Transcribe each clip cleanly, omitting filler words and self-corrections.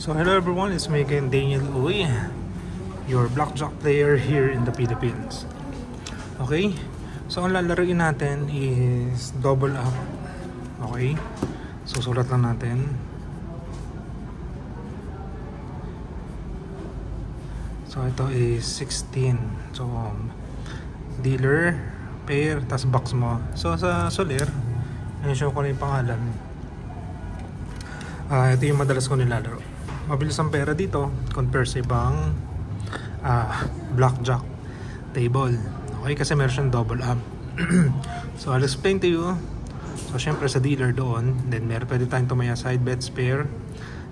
So hello everyone, it's me again, Daniel Uy, your blackjack player here in the Philippines. Okay, so ang lalaroin natin is double up. Okay, so sulat lang natin. So ito is 16. So dealer, pair, tas box mo. So sa Soler, show ko na yung pangalan. Ito yung madalas ko nilalaro. Mabilis ang pera dito compare sa ibang blackjack table. Okay, kasi meron siyang double up. So I'll explain to you. So syempre sa dealer doon, then pwede tayong tumaya side bets pair.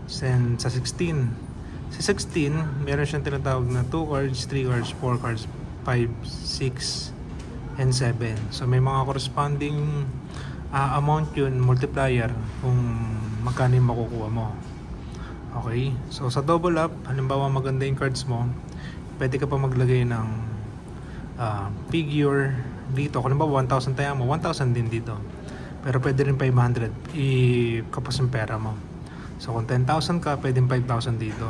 Then sa 16, sa 16 meron siyang tinatawag na 2 cards, 3 cards, 4 cards, 5, 6 and 7. So may mga corresponding amount yun, multiplier kung magkano yung makukuha mo. Okay, so sa double up, halimbawa maganda yung cards mo, pwede ka pa maglagay ng figure dito. Kung halimbawa 1,000 tayo mo, 1,000 din dito, pero pwede rin 500 kapos yung pera mo. So kung 10,000 ka, pwede 5,000 dito.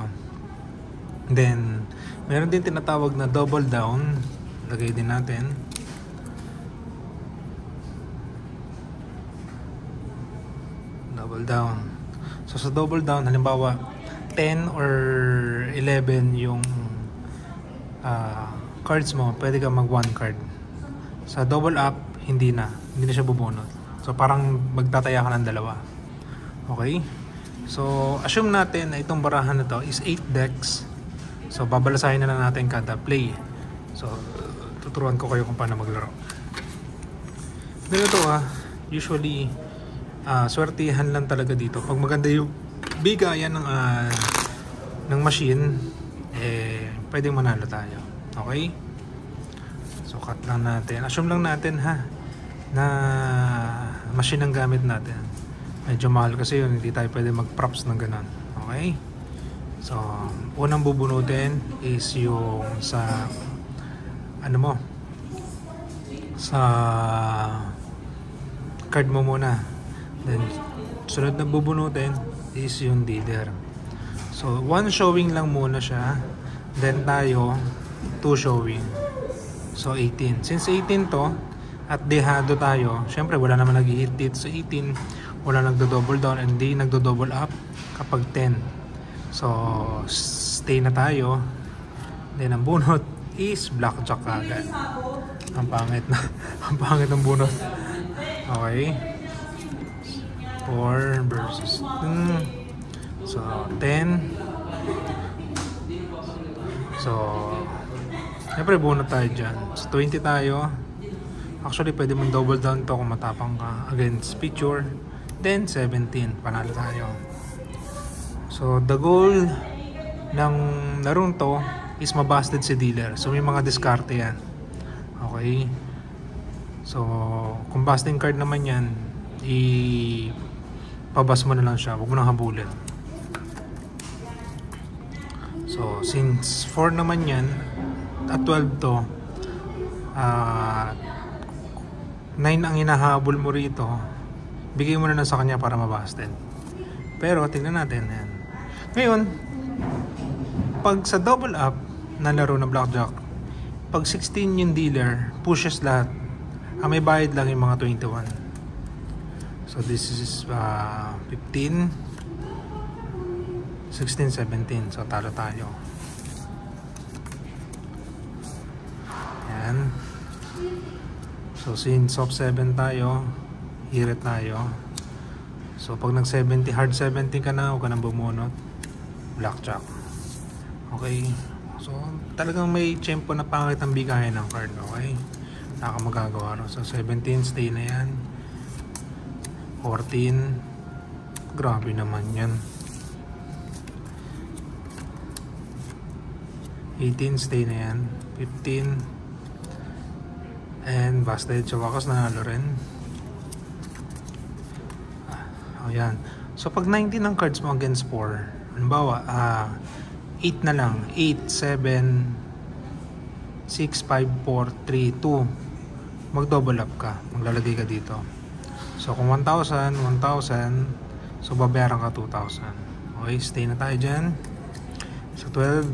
Then meron din tinatawag na double down, lagay din natin. Double down. So sa double down, halimbawa 10 or 11 yung cards mo, pwede ka mag 1 card. Sa double up, hindi na siya bubunot. So parang magtataya ka ng dalawa. Okay, so assume natin na itong barahan na to is 8 decks. So babalasahin na lang natin kada play. So tuturuan ko kayo kung paano maglaro. Ganito usually swertihan lang talaga dito. Pag maganda yung bigayan ng machine, pwedeng manalo tayo. Okay? So cut lang natin. Assume lang natin na machine ang gamit natin. Medyo mahal kasi yun, hindi tayo pwede mag props ng ganun. Okay? So unang bubunutin is yung sa sa card mo muna. Then sunod na bubunutin is yung dealer. So 1 showing lang muna siya, then tayo 2 showing. So 18. Since 18 to at dehado tayo, syempre wala naman nag-hit dito sa 18, wala nagdo-double down and di nagdo-double up kapag 10. So stay na tayo. Then ang bunot is blackjack agad. Ang pangit ng bunot. Okay, 4 versus 2. So 10. So siyempre bunot tayo dyan. So 20 tayo. Actually pwede mong double down to kung matapang ka against picture. Then 17, panalo tayo. So the goal ng larong to is mabusted si dealer. So may mga diskarte yan. Okay, so kung busting card naman yan, pabas mo na lang siya, huwag mo nang habulin. So since 4 naman yan at 12 to, 9 ang hinahabol mo rito, bigay mo na lang sa kanya para mabusted. Pero tingnan natin yan. Ngayon, pag sa double up na laro na blackjack, pag 16 yung dealer, pushes lahat, may bayad lang yung mga 21. So this is 15, 16, 17. So talo tayo. Yan. So since soft 7 tayo, hirit tayo. So pag nag 70, hard 70 ka na, huwag ka nang bumunot. Blackjack. Okay. So talagang may tiyempo na pangit ang bigahin ng card. Okay, nakamagagawa. So 17, stay na yan. 14, grabe naman yan. 18, stay na yan. 15 and busted. So wakas nanalo rin. Yan. So pag 19 ang cards mo against 4, halimbawa 8 na lang, 8, 7, 6, 5, 4, 3, 2, mag double up ka, maglalagay ka dito. So kung 1,000, so babayaran ka 2,000. Okay, stay na tayo dyan. So 12,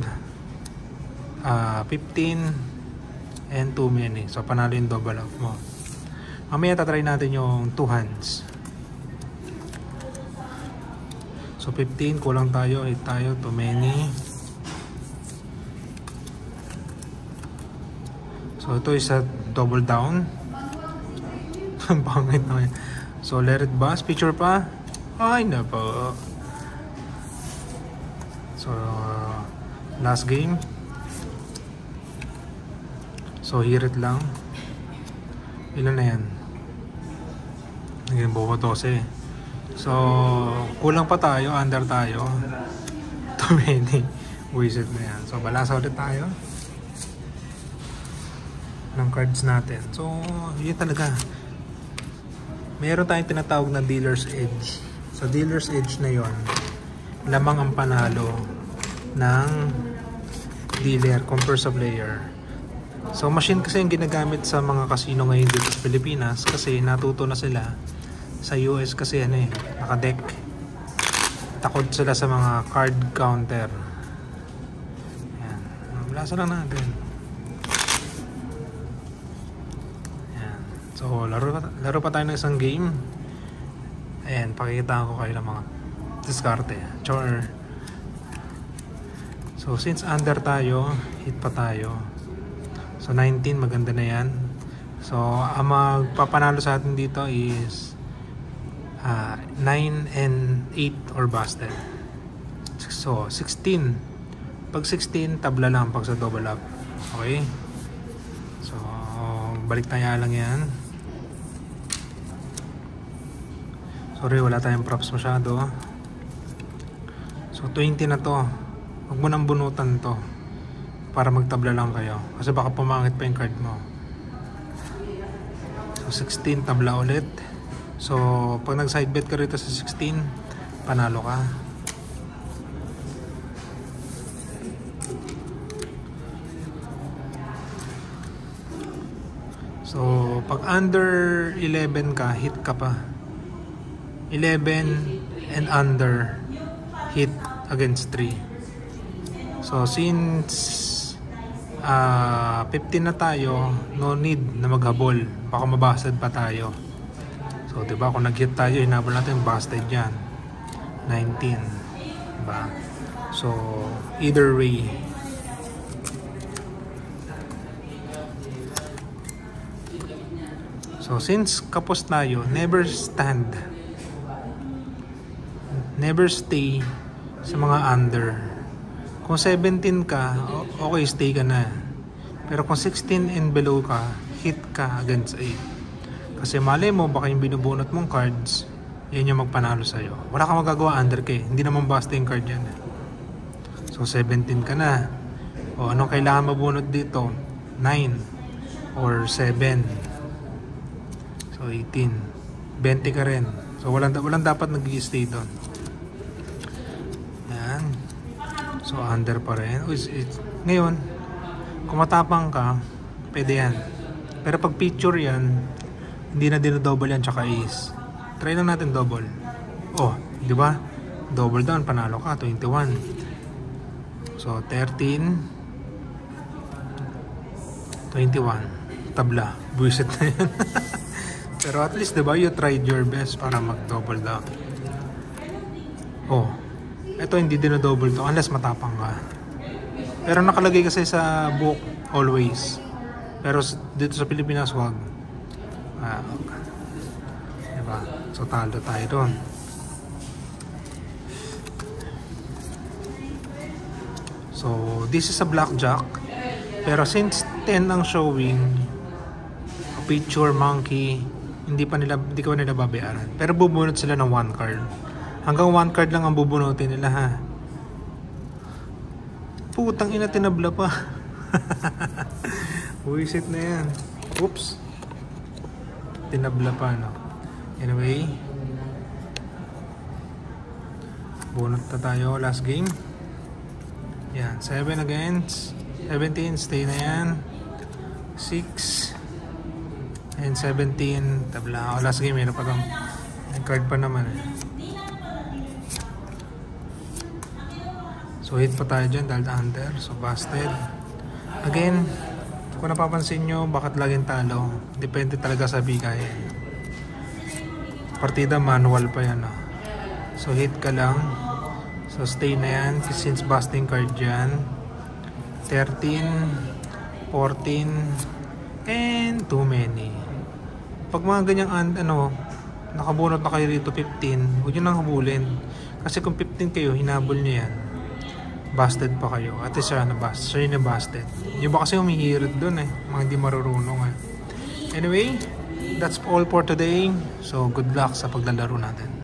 15, and too many. So panalo yung double up mo. Mamaya tatry natin yung 2 hands. So 15, kulang tayo, hit tayo, too many. So ito is a double down. Pangit naman. So let it bust, picture pa. Ay na po. So last game. So hirit lang. Ilan na yan? Naging bobo 12. So kulang pa tayo, under tayo. Too many. Wizard na yan. So balasa ulit tayo ng cards natin. So yun talaga. Meron tayong tinatawag na dealer's edge. Sa dealer's edge na yon, lamang ang panalo ng dealer compared sa player. So machine kasi yung ginagamit sa mga casino ngayon dito sa Pilipinas kasi natuto na sila. Sa US kasi naka-deck. Takot sila sa mga card counter. Ayan. Blasa lang natin. Ayan. So laro pa tayo ng isang game. Ayan, pakikita ko kayo ng mga diskarte. Char. So since under tayo, hit pa tayo. So 19, maganda na yan. So ang magpapanalo sa atin dito is 9 and 8 or busted. So 16. Pag 16, tabla lang pag sa double up. Okay? So balik tayo lang yan. Sorry, wala tayong props masyado. So 20 na to. Huwag mo nang bunutan to para magtabla lang kayo kasi baka pumangit pa yung card mo. So 16, tabla ulit. So pag nag side bet ka rito sa 16, panalo ka. So pag under 11 ka, hit ka pa. 11 and under, hit against 3. So since 15 na tayo, no need na maghabol, baka mabasted pa tayo. So diba kung nag-hit tayo, hinabol natin, busted yan. 19, diba? So either way, so since kapos tayo, never stay sa mga under. Kung 17 ka, okay, stay ka na. Pero kung 16 and below ka, hit ka against 8. Kasi malay mo, baka yung binubunot mong cards, yan yung magpanalo sa'yo. Wala kang magagawa, under ka eh. Hindi naman basta yung card yan eh. So 17 ka na. O anong kailangan mabunot dito? 9 or 7. So 18. 20 ka rin. So walang dapat nag-i-stay doon. So under pa rin. Ngayon, kung matapang ka, pwede yan. Pero pag picture yan, hindi na dinodouble yan tsaka ace. Try lang natin double. Oh, di ba? Double down, panalo ka, 21. So 13, 21. Tabla. Buisit na yan. Pero at least, di ba, you tried your best para mag-double down. Oh, ito hindi dinodouble to unless matapang ka. Pero nakalagay kasi sa book always. Pero dito sa Pilipinas wag. Diba? So talo tayo doon. So this is a blackjack. Pero since 10 ang showing, a picture monkey, hindi ko pa nila babayaran. Pero bubunot sila ng 1 card. Hanggang 1 card lang ang bubunutin nila ha. Putang ina, tinabla pa. Wisit na yan. Oops. Tinabla pa no. Anyway. Bunot na tayo. Last game. Yan. 7 against 17. Stay na yan. 6 and 17. Tabla. Last game. Meron pa lang. May card pa naman eh. So hit pa tayo dyan dahil under. So busted. Again, kung napapansin nyo, bakit laging talo? Depende talaga sa bigay. Partida manual pa yan. So hit ka lang. So stay na yan since busting card dyan. 13, 14, and too many. Pag mga ganyang nakabunot na kayo dito 15, huwag nyo nang habulin. Kasi kung 15 kayo, hinabol nyo yan, busted pa kayo. At siya na busted. Yung ba kasi humihirit dun mga hindi marurunong Anyway, that's all for today. So good luck sa paglalaro natin.